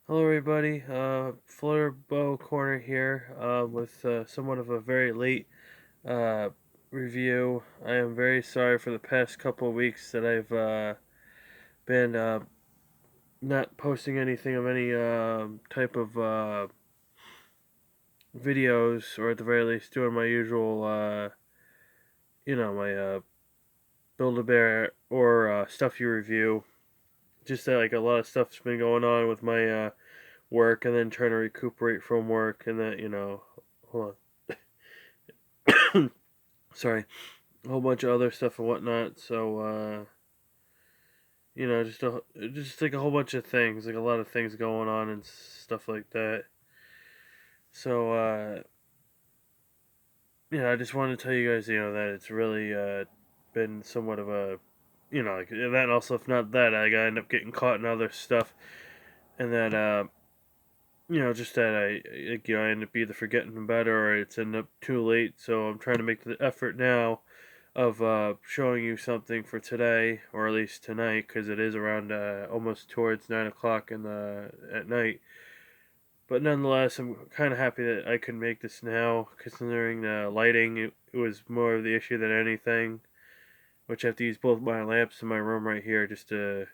Hello, everybody. Flutterbow Corner here with somewhat of a very late uh, review. I am very sorry for the past couple of weeks that I've been not posting anything of any type of videos, or at the very least doing my usual, my Build-A-Bear or Stuffy review. Just that, like, a lot of stuff's been going on with my work, and then trying to recuperate from work, and then, hold on. Sorry, a whole bunch of other stuff and whatnot. So, just like a whole bunch of things, like a lot of things going on and stuff like that. So, I just wanted to tell you guys, that it's really been somewhat of a, like, and that also, if not that, I end up getting caught in other stuff, and that, just that I end up either forgetting about it, or it's end up too late. So I'm trying to make the effort now of showing you something for today, or at least tonight, because it is around almost towards 9 o'clock at night. But nonetheless, I'm kind of happy that I could make this now, considering the lighting. It was more of the issue than anything, which I have to use both my lamps in my room right here just to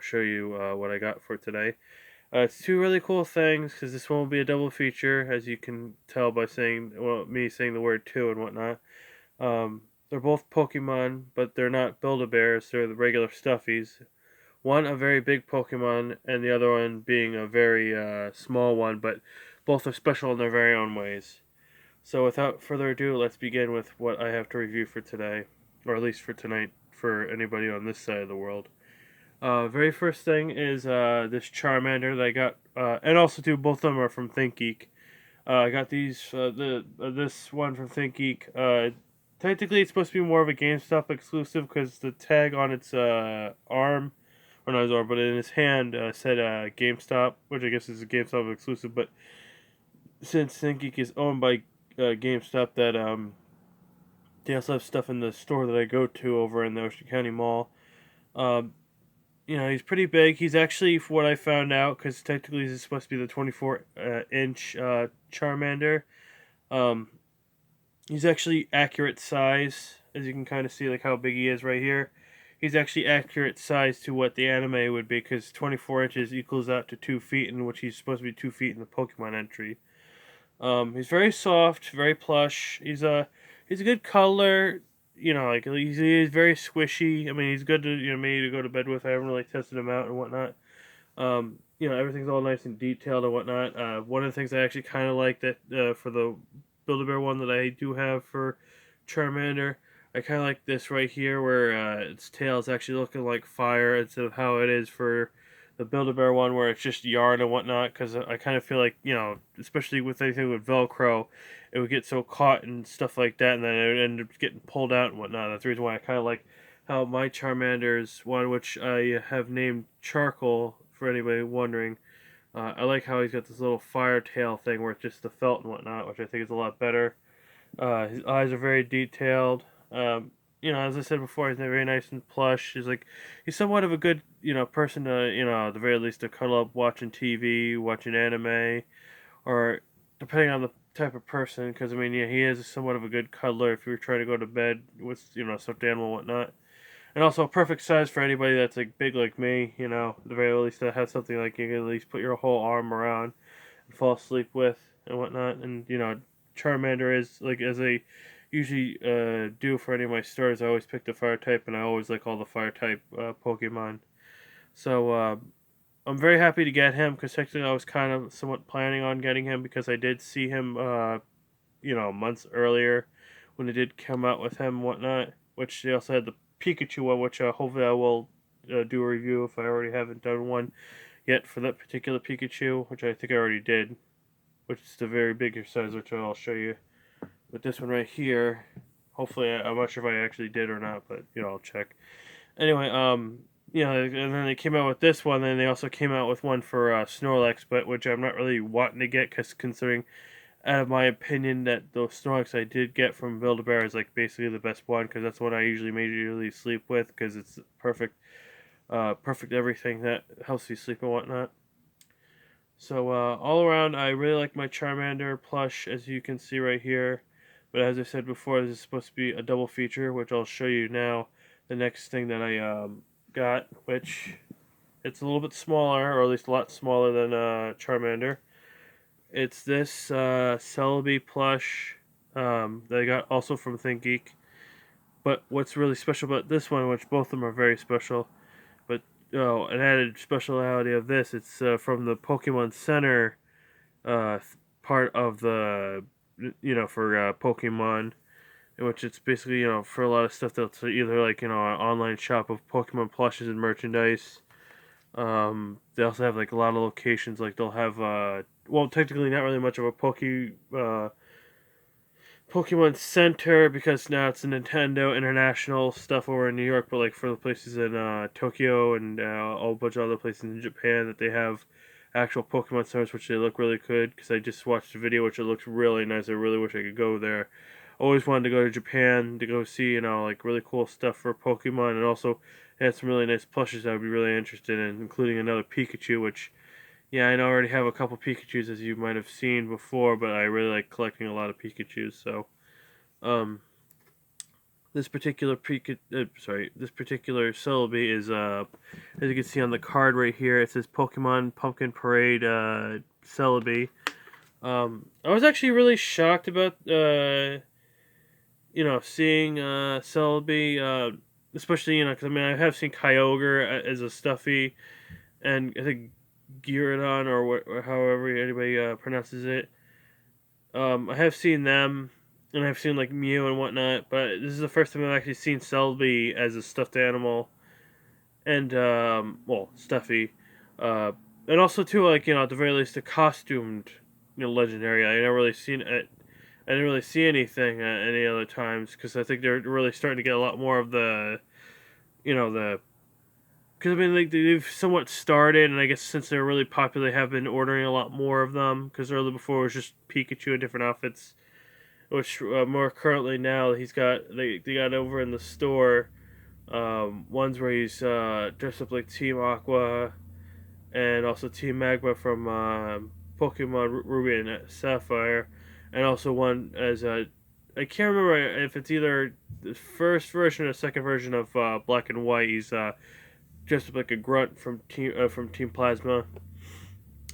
show you what I got for today. It's two really cool things, because this one will be a double feature, as you can tell by me saying the word two and whatnot. They're both Pokemon, but they're not Build-A-Bears. They're the regular Stuffies. One a very big Pokemon, and the other one being a very small one, but both are special in their very own ways. So without further ado, let's begin with what I have to review for today, or at least for tonight, for anybody on this side of the world. Very first thing is this Charmander that I got, and also too, both of them are from ThinkGeek. I got this one from ThinkGeek. Technically, it's supposed to be more of a GameStop exclusive, because the tag on its arm, or not his arm, but in his hand, said GameStop, which I guess is a GameStop exclusive. But since ThinkGeek is owned by GameStop, that they also have stuff in the store that I go to over in the Ocean County Mall. Um, he's pretty big. He's actually, for what I found out, because technically he's supposed to be the 24-inch Charmander. Um, he's actually accurate size, as you can kind of see, like how big he is right here. He's actually accurate size to what the anime would be, because 24 inches equals out to 2 feet, in which he's supposed to be 2 feet in the Pokemon entry. He's very soft, very plush. He's a good color. Like he's very squishy. I mean, he's good to maybe to go to bed with. I haven't really tested him out and whatnot. Everything's all nice and detailed and whatnot. One of the things I actually kind of like that for the Build-A-Bear one that I do have for Charmander, I kind of like this right here, where its tail is actually looking like fire instead of how it is for the Build-A-Bear one, where it's just yarn and whatnot. Because I kind of feel like, especially with anything with Velcro, it would get so caught and stuff like that, and then it would end up getting pulled out and whatnot. That's the reason why I kind of like how my Charmander's one, which I have named Charcoal, for anybody wondering. I like how he's got this little fire tail thing where it's just the felt and whatnot, which I think is a lot better. His eyes are very detailed. As I said before, he's very nice and plush. He's somewhat of a good, person to, at the very least, to cuddle up watching TV, watching anime, or depending on the type of person. Because I mean, yeah, he is somewhat of a good cuddler if you're trying to go to bed with, stuffed animal and whatnot. And also a perfect size for anybody that's like big like me. At the very least, that has something like you can at least put your whole arm around and fall asleep with and whatnot. And Charmander is, like, as I usually do for any of my stores, I always pick the fire type, and I always like all the fire type Pokemon. So I'm very happy to get him, because technically I was kind of somewhat planning on getting him, because I did see him months earlier when they did come out with him and whatnot. Which they also had the Pikachu one, which hopefully I will do a review if I already haven't done one yet for that particular Pikachu, which I think I already did, which is the very bigger size, which I'll show you. But this one right here, hopefully, I'm not sure if I actually did or not, but I'll check. Anyway, and then they came out with this one, and they also came out with one for Snorlax, but which I'm not really wanting to get, because considering, out of my opinion, that those Snorlax I did get from Build-A-Bear is like basically the best one, because that's what I usually majorly sleep with, because it's perfect, perfect everything that helps you sleep and whatnot. So all around, I really like my Charmander plush, as you can see right here. But as I said before, this is supposed to be a double feature, which I'll show you now. The next thing that I got, which it's a little bit smaller, or at least a lot smaller than Charmander. It's this Celebi plush that I got also from ThinkGeek. But what's really special about this one, which both of them are very special, but an added speciality of this, it's from the Pokemon Center uh, part of the, for Pokemon, in which it's basically, for a lot of stuff that's either like, an online shop of Pokemon plushes and merchandise. They also have like a lot of locations, like they'll have, well, technically not really much of a Pokemon Center because now it's a Nintendo International stuff over in New York, but like for the places in Tokyo and a whole bunch of other places in Japan that they have actual Pokemon centers, which they look really good. Because I just watched a video which it looks really nice. I really wish I could go there. Always wanted to go to Japan to go see like really cool stuff for Pokemon, and also had some really nice plushes I would be really interested in, including another Pikachu, which yeah, I already have a couple Pikachus as you might have seen before, but I really like collecting a lot of Pikachus. So, um, this particular Celebi is as you can see on the card right here, it says Pokemon Pumpkin Parade Celebi. I was actually really shocked about seeing Celebi, especially because I mean I have seen Kyogre as a Stuffy, and I think Gyrodon or however anybody pronounces it. I have seen them, and I've seen like Mew and whatnot, but this is the first time I've actually seen Celebi as a stuffed animal, and well, Stuffy, uh, and also too like at the very least a costumed legendary. I never really seen it. I didn't really see anything any other times because I think they're really starting to get a lot more of the the because I mean, like they've somewhat started, and I guess since they're really popular, they have been ordering a lot more of them. Because earlier before it was just Pikachu in different outfits, which more currently now they got over in the store. Ones where he's dressed up like Team Aqua and also Team Magma from Pokemon Ruby and Sapphire, and also one as I can't remember if it's either the first version or second version of Black and White. He's dressed up like a grunt from Team Plasma.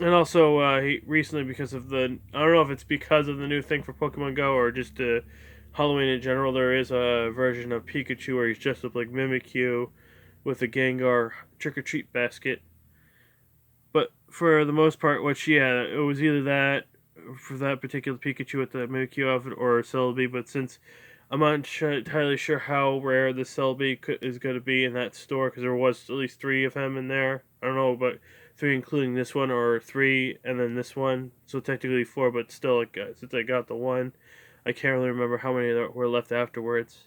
And also, he recently, because of I don't know if it's because of the new thing for Pokemon Go or just Halloween in general, there is a version of Pikachu where he's dressed up like Mimikyu with a Gengar trick or treat basket. But for the most part, it was either that for that particular Pikachu with the Mimikyu outfit or Celebi. But since I'm not entirely sure how rare the Celebi is going to be in that store because there was at least 3 of him in there. I don't know, but 3 including this one or 3 and then this one. So technically 4, but still, since I got the one, I can't really remember how many there were left afterwards.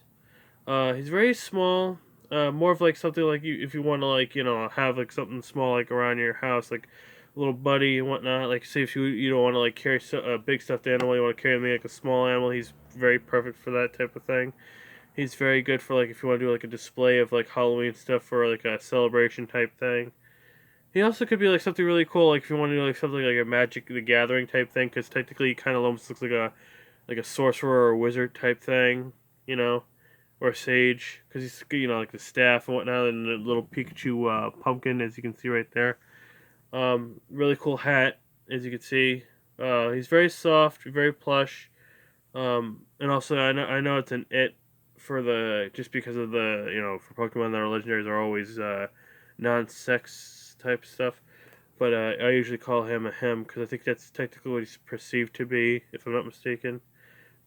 He's very small. More of like something like if you want to have like something small like around your house, like a little buddy and whatnot. Like say if you don't want to like carry a big stuffed animal, you want to carry me like a small animal. He's very perfect for that type of thing. He's very good for like if you want to do like a display of like Halloween stuff for like a celebration type thing. He also could be like something really cool, like if you want to do like something like a Magic the Gathering type thing, because technically he kind of almost looks like a sorcerer or a wizard type thing, you know, or a sage, because he's like the staff and whatnot, and the little Pikachu pumpkin, as you can see right there. Really cool hat, as you can see. He's very soft, very plush. And also I know it's an it for the just because of the for Pokemon that are legendaries are always non-sex type stuff. But I usually call him a him because I think that's technically what he's perceived to be, if I'm not mistaken.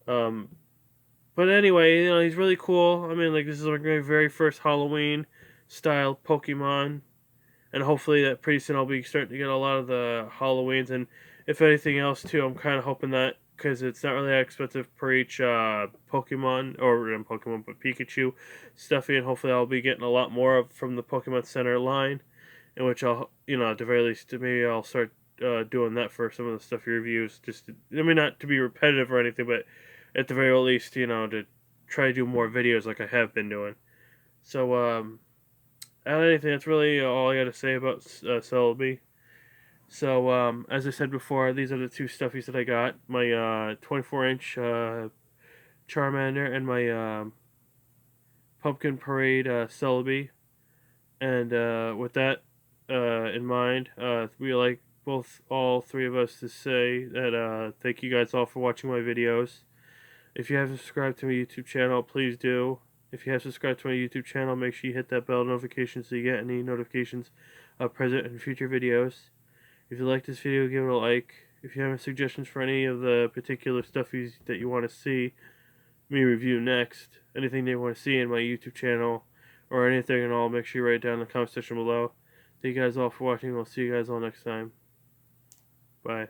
Um, but anyway, he's really cool. I mean, like this is like my very first Halloween style Pokemon, and hopefully that pretty soon I'll be starting to get a lot of the Halloweens. And if anything else too, I'm kind of hoping that because it's not really that expensive per each Pokemon or Pokemon, but Pikachu, Stuffy, and hopefully I'll be getting a lot more of from the Pokemon Center line, in which I'll at the very least maybe I'll start doing that for some of the Stuffy reviews. Just I mean not to be repetitive or anything, but at the very least to try to do more videos like I have been doing. So anything, that's really all I got to say about Celebi. So, as I said before, these are the two stuffies that I got. My 24-inch Charmander and my Pumpkin Parade Celebi. And with that in mind, we like all three of us to say that thank you guys all for watching my videos. If you haven't subscribed to my YouTube channel, please do. If you have subscribed to my YouTube channel, make sure you hit that bell notification so you get any notifications of present and future videos. If you like this video, give it a like. If you have any suggestions for any of the particular stuffies that you want to see me review next, anything that you want to see in my YouTube channel, or anything at all, make sure you write it down in the comment section below. Thank you guys all for watching. We'll see you guys all next time. Bye.